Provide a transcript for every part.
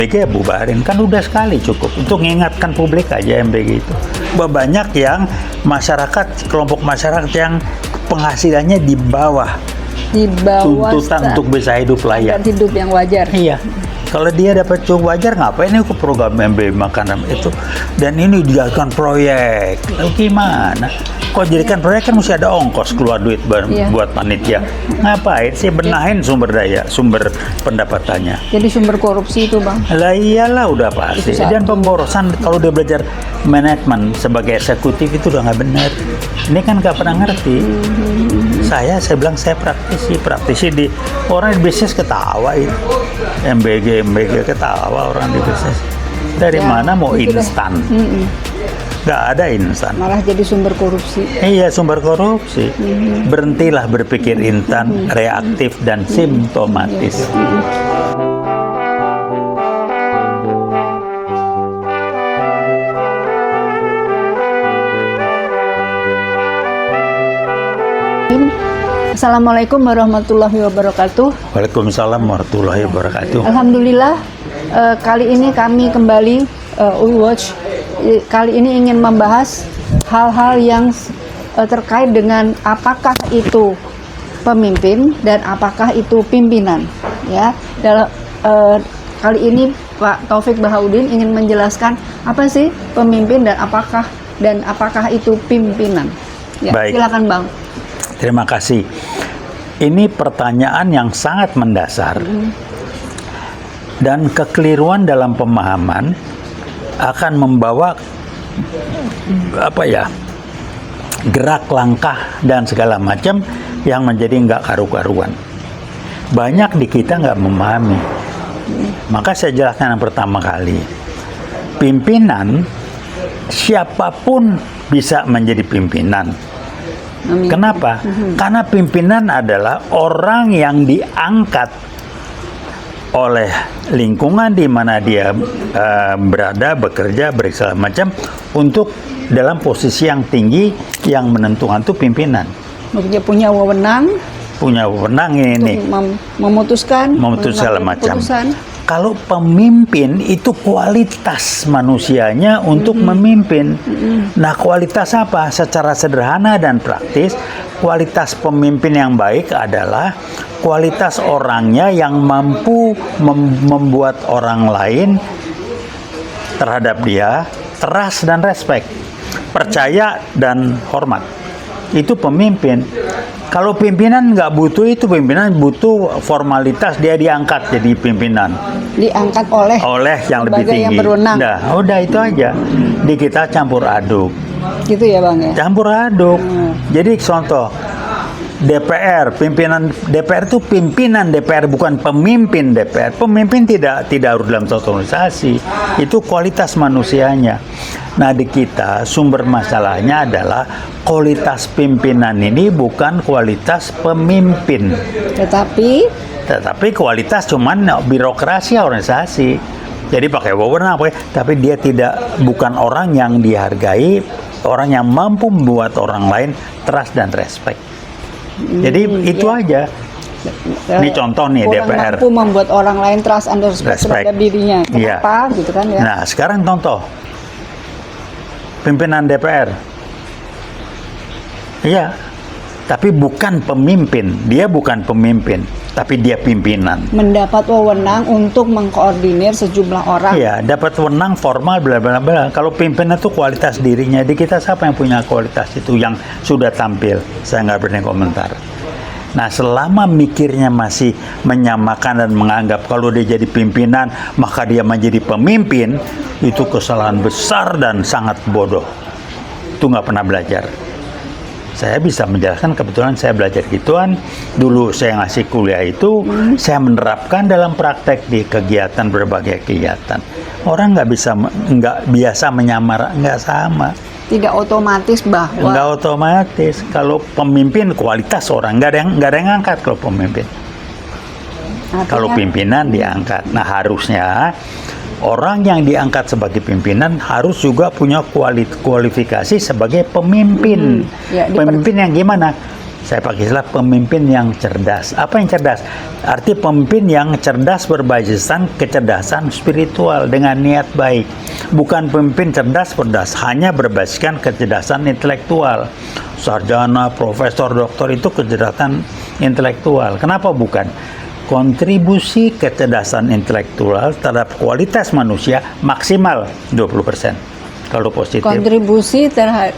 MBG bubarin, kan udah sekali cukup untuk mengingatkan publik aja MBG itu. Banyak yang masyarakat, kelompok masyarakat yang penghasilannya di bawah tuntutan untuk bisa hidup layak. Hidup yang wajar. Iya. Kalau dia dapat cukup wajar, ngapain ini ke program MBG makanan itu? Dan ini dijadikan proyek. Lalu gimana? Kok jadikan proyek kan mesti ada ongkos keluar duit buat panitia. Ngapain sih benahin sumber daya, sumber pendapatannya? Jadi sumber korupsi itu, Bang. Lah iyalah udah pasti. Dan pemborosan kalau dia belajar manajemen sebagai eksekutif itu udah nggak benar. Ini kan nggak pernah ngerti. Saya bilang saya praktisi di orang di bisnis ketawa itu. MBG ketawa orang di bisnis. Dari mana mau instan? Nggak ada instan. Malah jadi sumber korupsi. Iya, sumber korupsi. Berhentilah berpikir instan, reaktif, dan simptomatis. Assalamualaikum warahmatullahi wabarakatuh. Waalaikumsalam warahmatullahi wabarakatuh. Alhamdulillah, kali ini kami kembali Watch. Kali ini ingin membahas hal-hal yang terkait dengan apakah itu pemimpin dan apakah itu pimpinan. Ya, kali ini Pak Taufik Bahaudin ingin menjelaskan apa sih pemimpin dan apakah itu pimpinan. Ya, baik. Silakan Bang. Terima kasih. Ini pertanyaan yang sangat mendasar dan kekeliruan dalam pemahaman akan membawa gerak langkah dan segala macam yang menjadi nggak karu-karuan. Banyak di kita nggak memahami. Maka saya jelaskan yang pertama kali. Pimpinan, siapapun bisa menjadi pimpinan. Kenapa? Karena pimpinan adalah orang yang diangkat oleh lingkungan di mana dia berada, bekerja, segala macam untuk dalam posisi yang tinggi yang menentukan itu pimpinan. Dia punya wewenang ini memutuskan segala macam. Kalau pemimpin itu kualitas manusianya untuk memimpin. Nah, kualitas apa? Secara sederhana dan praktis, kualitas pemimpin yang baik adalah kualitas orangnya yang mampu membuat orang lain terhadap dia trust dan respect, percaya dan hormat. Itu pemimpin. Kalau pimpinan nggak butuh itu, pimpinan butuh formalitas, dia diangkat jadi pimpinan. Diangkat oleh yang lebih tinggi. Yang berwenang. Nah, udah itu aja. Di kita campur aduk. Gitu ya Bang ya? Campur aduk. Jadi contoh, DPR, pimpinan DPR itu pimpinan DPR, bukan pemimpin DPR. Pemimpin tidak harus dalam satu organisasi. Itu kualitas manusianya. Nah, di kita sumber masalahnya adalah kualitas pimpinan ini bukan kualitas pemimpin. Tetapi kualitas cuman birokrasi organisasi. Jadi pakai wewenang, tapi dia bukan orang yang dihargai, orang yang mampu membuat orang lain trust dan respect. Jadi itu aja. Ini contoh nih DPR. Mampu membuat orang lain trust and respect terhadap dirinya. Kenapa? Iya. Gitu kan ya. Nah, sekarang contoh pimpinan DPR. Iya. Tapi bukan pemimpin. Dia bukan pemimpin, tapi dia pimpinan. Mendapat wewenang untuk mengkoordinir sejumlah orang. Iya, dapat wewenang formal bla bla bla. Kalau pimpinan itu kualitas dirinya. Di kita siapa yang punya kualitas itu yang sudah tampil? Saya nggak berani komentar. Nah, selama mikirnya masih menyamakan dan menganggap kalau dia jadi pimpinan, maka dia menjadi pemimpin, itu kesalahan besar dan sangat bodoh. Itu nggak pernah belajar. Saya bisa menjelaskan, kebetulan saya belajar gituan. Dulu saya ngasih kuliah itu, saya menerapkan dalam praktek di kegiatan, berbagai kegiatan. Orang nggak biasa menyamar, nggak sama. Tidak otomatis bahwa. Nggak otomatis. Kalau pemimpin kualitas orang, nggak ada yang angkat kalau pemimpin. Kalau pimpinan diangkat. Nah, harusnya orang yang diangkat sebagai pimpinan harus juga punya kualifikasi sebagai pemimpin. Pemimpin yang gimana? Saya pakai istilah pemimpin yang cerdas. Apa yang cerdas? Arti pemimpin yang cerdas berbasiskan kecerdasan spiritual dengan niat baik. Bukan pemimpin cerdas hanya berbasiskan kecerdasan intelektual. Sarjana, profesor, doktor itu kecerdasan intelektual. Kenapa bukan? Kontribusi kecerdasan intelektual terhadap kualitas manusia maksimal 20%. Kalau positif. Kontribusi terhadap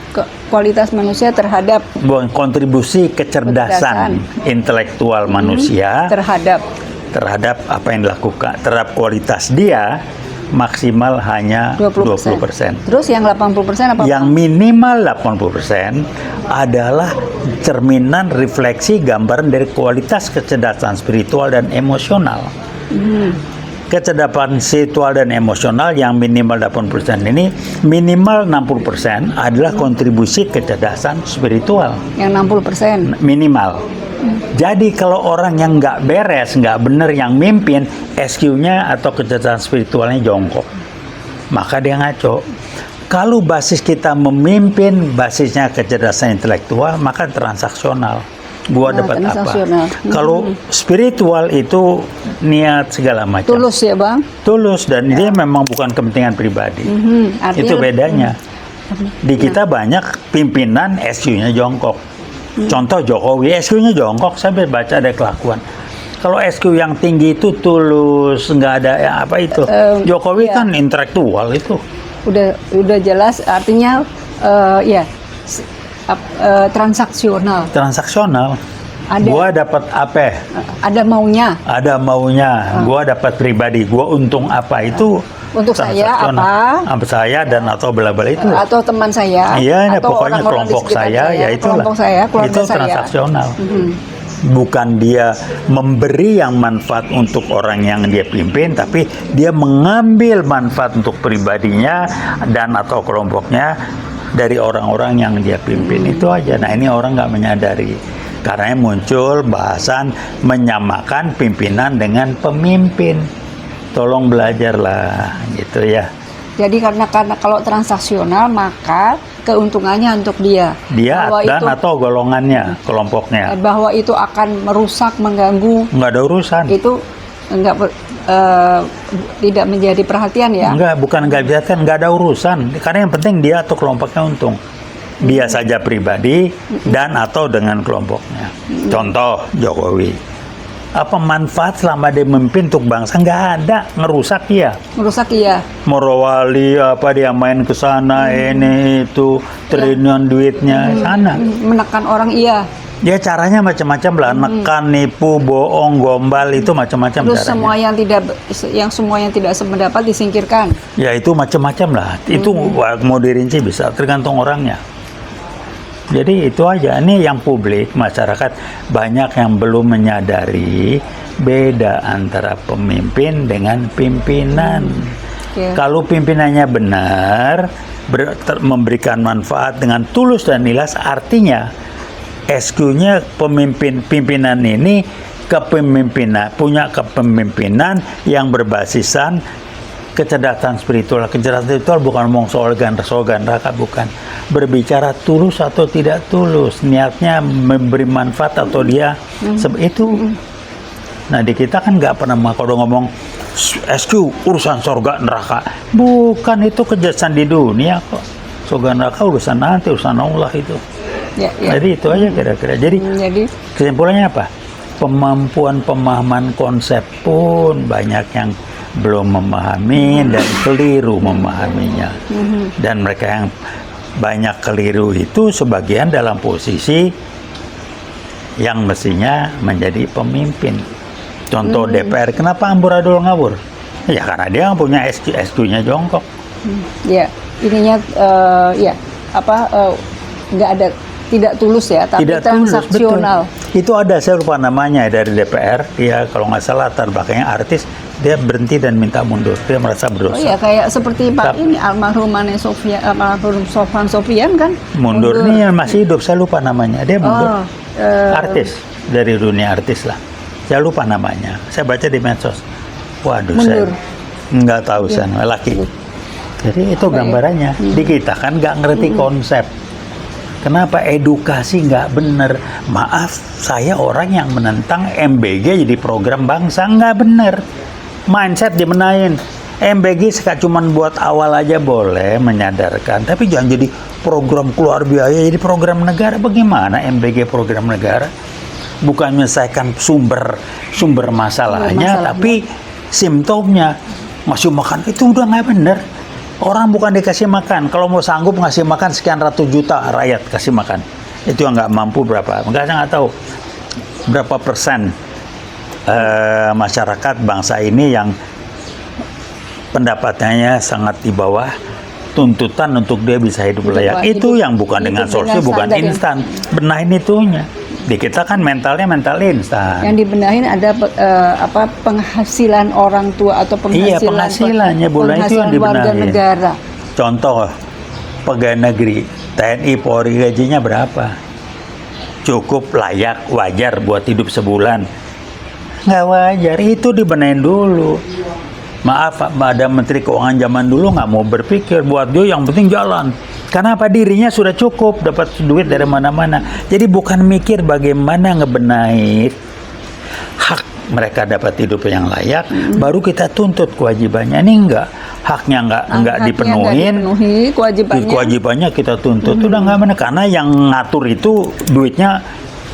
kualitas manusia terhadap Kontribusi kecerdasan intelektual manusia terhadap apa yang dilakukan, terhadap kualitas dia maksimal hanya 20%. Terus yang 80% apa? Yang minimal 80% adalah cerminan refleksi gambaran dari kualitas kecerdasan spiritual dan emosional. Kecerdasan spiritual dan emosional yang minimal 80% ini, minimal 60% adalah kontribusi kecerdasan spiritual. Yang 60%? Minimal. Jadi kalau orang yang nggak beres, nggak bener yang mimpin, SQ-nya atau kecerdasan spiritualnya jongkok, maka dia ngaco. Kalau basis kita memimpin, basisnya kecerdasan intelektual, maka transaksional. Gua dapat apa? Kalau spiritual itu niat segala macam. Tulus ya bang? Tulus, dan dia memang bukan kepentingan pribadi. Itu bedanya. Di kita banyak pimpinan SQ-nya jongkok. Contoh Jokowi, SQ-nya jongkok, saya baca ada kelakuan. Kalau SQ yang tinggi itu tulus, nggak ada apa itu. Jokowi kan intelektual itu. Udah jelas, artinya transaksional. Transaksional. Gua dapat apa? Ada maunya. Ada maunya. Gua dapat pribadi. Gua untung apa itu? Untuk saya apa? Saya dan atau bela-bela itu. Atau teman saya. Iya, atau pokoknya kelompok saya, ya itulah. Kelompok saya, keluarga itu transaksional. Bukan dia memberi yang manfaat untuk orang yang dia pimpin, tapi dia mengambil manfaat untuk pribadinya dan atau kelompoknya dari orang-orang yang dia pimpin. Itu aja. Nah, ini orang nggak menyadari. Karena muncul bahasan menyamakan pimpinan dengan pemimpin. Tolong belajarlah, gitu ya. Jadi karena kalau transaksional, maka keuntungannya untuk dia. Dia dan atau golongannya, kelompoknya. Bahwa itu akan merusak, mengganggu. Nggak ada urusan. Itu tidak menjadi perhatian ya? Bukan nggak perhatian, nggak ada urusan. Karena yang penting dia atau kelompoknya untung. Dia saja pribadi dan atau dengan kelompoknya. Contoh Jokowi. Apa manfaat selama dia memimpin untuk bangsa? Nggak ada, ngerusak iya. Ngerusak iya. Morowali apa dia main ke sana, ini itu triliunan duitnya sana. Menekan orang iya. Ya caranya macam-macam lah, nekan, nipu, bohong, gombal itu macam-macam. Terus caranya. semua yang tidak sependapat disingkirkan. Ya itu macam-macam lah. Itu mau dirinci bisa, tergantung orangnya. Jadi itu aja. Ini yang publik, masyarakat banyak yang belum menyadari beda antara pemimpin dengan pimpinan. Kalau pimpinannya benar, memberikan manfaat dengan tulus dan ikhlas, artinya SQ-nya pimpinan ini punya kepemimpinan yang berbasisan kecerdasan spiritual. Kecerdasan spiritual bukan ngomong soal raka, bukan. Berbicara tulus atau tidak tulus, niatnya memberi manfaat atau dia itu. Nah di kita kan nggak pernah kalau ngomong SQ urusan surga neraka, bukan, itu kejahatan di dunia kok. Surga neraka urusan nanti, urusan Allah itu. Ya. Jadi itu aja kira-kira. Jadi kesimpulannya apa? Pemampuan pemahaman konsep pun banyak yang belum memahami dan keliru memahaminya. Dan mereka yang banyak keliru itu sebagian dalam posisi yang mestinya menjadi pemimpin. Contoh DPR, kenapa amburadul ngawur? Ya karena dia punya SQ-nya jongkok. Ya, ininya nggak ada, tidak tulus ya, tapi tidak transaksional. Tulus, itu ada, saya lupa namanya dari DPR. Dia kalau nggak salah latar belakangnya artis, dia berhenti dan minta mundur. Dia merasa berdosa. Oh iya, kayak seperti Pak ini almarhum Sofyan Sofian kan? Mundurnya masih hidup, saya lupa namanya. Dia mundur. Artis dari dunia artis lah. Saya lupa namanya. Saya baca di medsos. Waduh, mundur. Saya nggak tahu laki. Jadi itu gambarannya. Di kita kan nggak ngerti konsep. Kenapa edukasi nggak bener? Maaf, saya orang yang menentang MBG jadi program bangsa, nggak bener. Mindset dibenahin. MBG cuma buat awal aja boleh menyadarkan, tapi jangan jadi program keluar biaya, jadi program negara. Bagaimana MBG program negara? Bukan menyelesaikan sumber masalahnya, tapi simptomnya. Masih makan itu udah nggak bener. Orang bukan dikasih makan. Kalau mau sanggup ngasih makan sekian ratus juta rakyat kasih makan. Itu yang nggak mampu berapa? Saya nggak tahu berapa persen masyarakat bangsa ini yang pendapatannya sangat di bawah tuntutan untuk dia bisa hidup layak. Itu yang bukan dengan solusi, bukan instan. Benahin itunya. Di kita kan mental instan. Yang dibenahin ada penghasilan orang tua atau penghasilan, penghasilannya bulan itu yang warga dibenahin. negara. Contoh pegawai negeri, TNI Polri gajinya berapa? Cukup layak, wajar buat hidup sebulan? Nggak wajar, itu dibenahin dulu. Maaf, ada Menteri Keuangan zaman dulu nggak mau berpikir buat dia yang penting jalan. Karena apa? Dirinya sudah cukup, dapat duit dari mana-mana. Jadi bukan mikir bagaimana ngebenahi hak mereka dapat hidup yang layak, baru kita tuntut kewajibannya. Ini enggak, haknya enggak dipenuhin, kewajibannya kita tuntut. Udah nggak benar, karena yang ngatur itu duitnya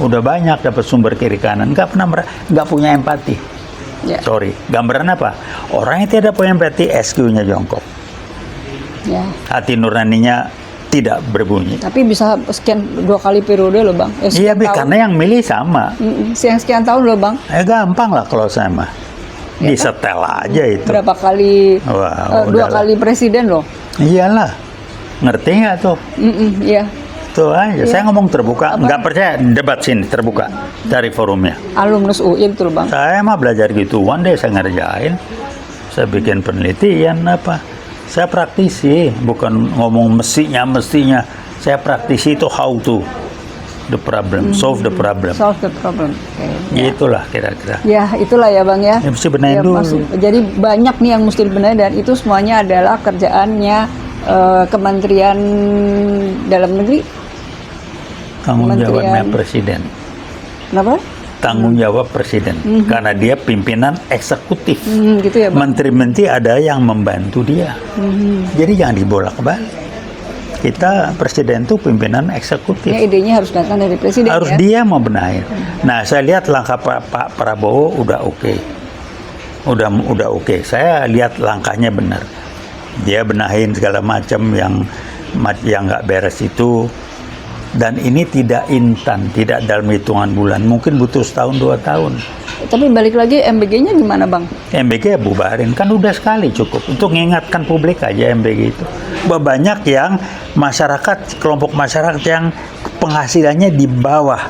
udah banyak, dapat sumber kiri kanan, nggak punya empati. Ya. Sorry, gambaran apa? Orang yang tidak punya empati, SQ-nya jongkok. Ya. Hati nuraninya tidak berbunyi. Tapi bisa sekian 2 kali periode loh Bang. Iya, karena yang milih sama. Sekian tahun loh Bang. Gampang lah kalau saya mah. Ya, disetel aja itu. Berapa kali? Wah, 2 kali presiden loh. Iyalah. Ngerti nggak tuh? Iya. Tuh aja. Ya. Saya ngomong terbuka. Nggak percaya, debat sini terbuka. Cari forumnya. Alumnus UI betul Bang. Saya mah belajar gituan deh, saya ngerjain. Saya bikin penelitian apa. Saya praktisi, bukan ngomong mestinya. Saya praktisi itu how to the problem, solve the problem. Solve the problem. Okay. Itulah kira-kira. Ya, itulah ya Bang ya. Ya, mesti benahin dulu. Jadi banyak nih yang mesti dibenahi, dan itu semuanya adalah kerjaannya Kementerian Dalam Negeri. Tanggung jawabnya Presiden. Kenapa? Tanggung jawab Presiden, karena dia pimpinan eksekutif. Gitu ya Bang. Menteri-menteri ada yang membantu dia. Jadi jangan dibolak-balik. Kita Presiden itu pimpinan eksekutif. Ya, idenya harus datang dari Presiden. Harus ya? dia mau benahin. Nah, saya lihat langkah Pak Prabowo udah oke. Udah oke. Saya lihat langkahnya benar. Dia benahin segala macam yang nggak beres itu. Dan ini tidak instan, tidak dalam hitungan bulan, mungkin butuh 1-2 tahun. Tapi balik lagi, MBG-nya gimana Bang? MBG ya bubarin, kan udah sekali cukup. Untuk mengingatkan publik aja MBG itu. Banyak yang masyarakat, kelompok masyarakat yang penghasilannya di bawah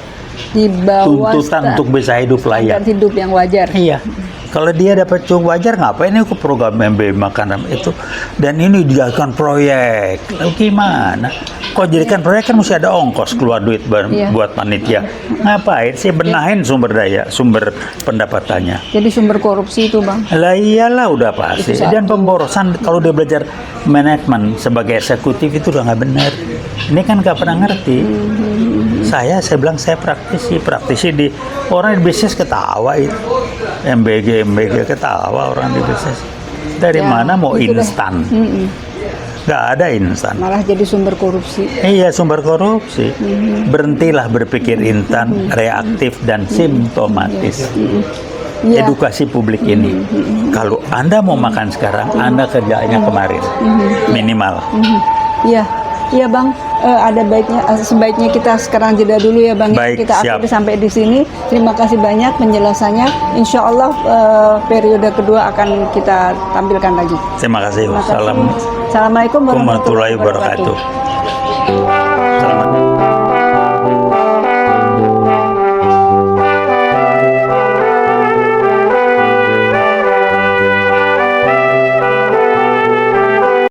tuntutan untuk bisa hidup layak. Hidup yang wajar. Iya. Kalau dia dapat cukup wajar, ngapain ini program MBG makanan itu? Dan ini dijadikan proyek. Lalu gimana? Kok jadikan proyek kan mesti ada ongkos keluar duit buat panitia. Ngapain sih benahin sumber pendapatannya? Jadi sumber korupsi itu Bang. Lah iyalah udah pasti. Dan pemborosan kalau dia belajar manajemen sebagai eksekutif itu udah nggak benar. Ini kan nggak pernah ngerti. Saya bilang saya praktisi di orang di bisnis ketawa itu. MBG ketawa orang di bisnis. Dari mana mau instan? Nggak ada instan. Malah jadi sumber korupsi. Iya, sumber korupsi. Berhentilah berpikir instan, reaktif dan simptomatis. Edukasi publik ini. Kalau Anda mau makan sekarang, Anda kerjanya kemarin. Minimal. Iya. Iya Bang, sebaiknya kita sekarang jeda dulu ya Bang. Baik, kita akhiri sampai di sini. Terima kasih banyak penjelasannya. Insya Allah periode kedua akan kita tampilkan lagi. Terima kasih. Assalamualaikum warahmatullahi wabarakatuh.